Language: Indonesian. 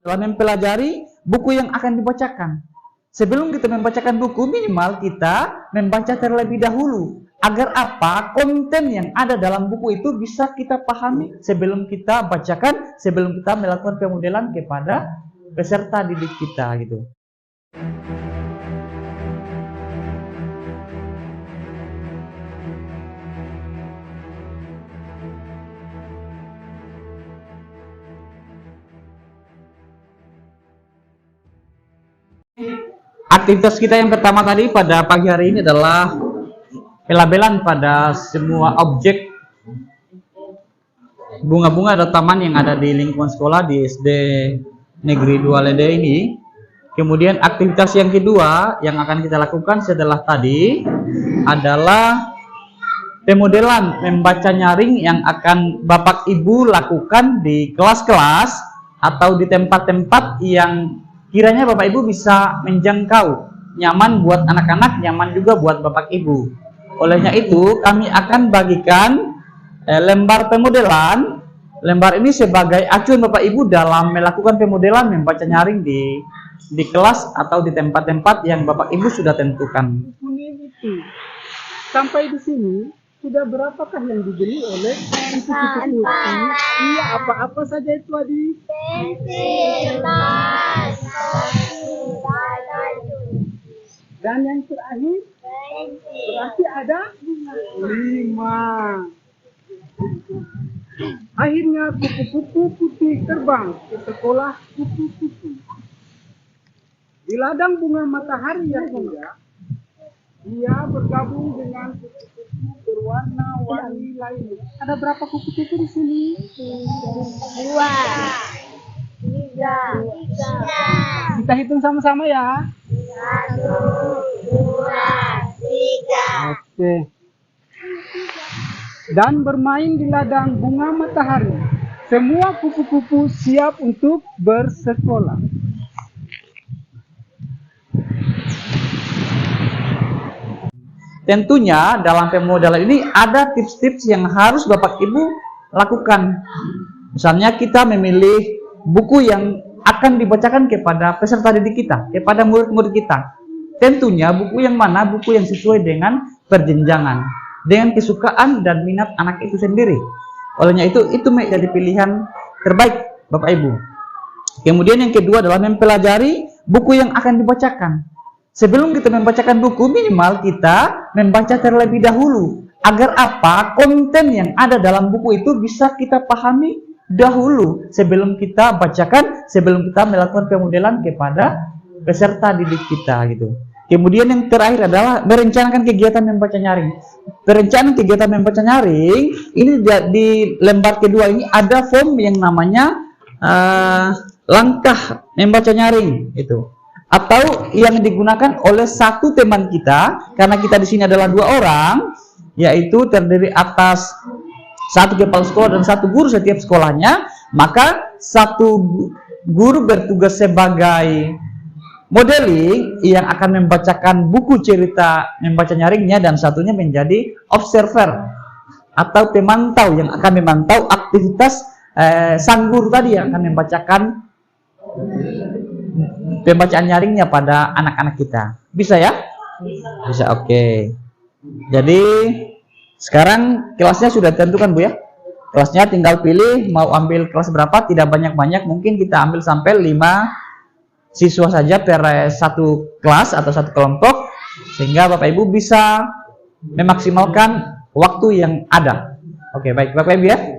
Dalam mempelajari buku yang akan dibacakan. Sebelum kita membacakan buku, minimal kita membaca terlebih dahulu. Agar apa? Konten yang ada dalam buku itu bisa kita pahami sebelum kita bacakan, sebelum kita melakukan pemodelan kepada peserta didik kita gitu. Aktivitas kita yang pertama tadi pada pagi hari ini adalah pelabelan pada semua objek bunga-bunga atau taman yang ada di lingkungan sekolah di SD Negeri 2 Lede ini. Kemudian aktivitas yang kedua yang akan kita lakukan setelah tadi adalah pemodelan membaca nyaring yang akan Bapak Ibu lakukan di kelas-kelas atau di tempat-tempat yang kiranya Bapak Ibu bisa menjangkau, nyaman buat anak-anak, nyaman juga buat Bapak Ibu. Olehnya itu kami akan bagikan lembar pemodelan. Lembar ini sebagai acuan Bapak Ibu dalam melakukan pemodelan membaca nyaring di kelas atau di tempat-tempat yang Bapak Ibu sudah tentukan. Sampai di sini sudah berapakah yang dibeli oleh ibu-ibu ini? Iya, apa-apa saja itu Adi? Pensil, mas, Dan yang terakhir berarti ada 5. Akhirnya kupu-kupu putih terbang ke sekolah kupu-kupu. Di ladang bunga matahari yang indah, dia bergabung dengan kupu-kupu berwarna-warni lainnya. Ada berapa kupu-kupu di sini? 2, 3. Kita hitung sama-sama ya. 1, 2, 3. Oke. Dan bermain di ladang bunga matahari. Semua kupu-kupu siap untuk bersekolah. Tentunya dalam pemodelan ini ada tips-tips yang harus Bapak Ibu lakukan. Misalnya kita memilih buku yang akan dibacakan kepada peserta didik kita, kepada murid-murid kita. Tentunya buku yang mana? Buku yang sesuai dengan perjenjangan, dengan kesukaan dan minat anak itu sendiri. Olehnya itu menjadi pilihan terbaik Bapak Ibu. Kemudian yang kedua adalah mempelajari buku yang akan dibacakan. Sebelum kita membacakan buku, minimal kita membaca terlebih dahulu. Agar apa? Konten yang ada dalam buku itu bisa kita pahami dahulu sebelum kita bacakan, sebelum kita melakukan pemodelan kepada peserta didik kita gitu. Kemudian yang terakhir adalah merencanakan kegiatan membaca nyaring. Perencanaan kegiatan membaca nyaring ini di lembar kedua ini ada form yang namanya langkah membaca nyaring itu. Atau yang digunakan oleh satu teman kita, karena kita di sini adalah 2 orang, yaitu terdiri atas 1 kepala sekolah dan 1 guru setiap sekolahnya, maka 1 guru bertugas sebagai modeling yang akan membacakan buku cerita membaca nyaringnya, dan satunya menjadi observer atau pemantau yang akan memantau aktivitas sang guru tadi yang akan membacakan pembacaan nyaringnya pada anak-anak kita. Bisa ya? Bisa, oke. Jadi sekarang kelasnya sudah ditentukan Bu ya. Kelasnya tinggal pilih mau ambil kelas berapa, tidak banyak-banyak, mungkin kita ambil sampai 5 siswa saja per 1 kelas atau 1 kelompok, sehingga Bapak Ibu bisa memaksimalkan waktu yang ada. Oke, baik Bapak Ibu ya.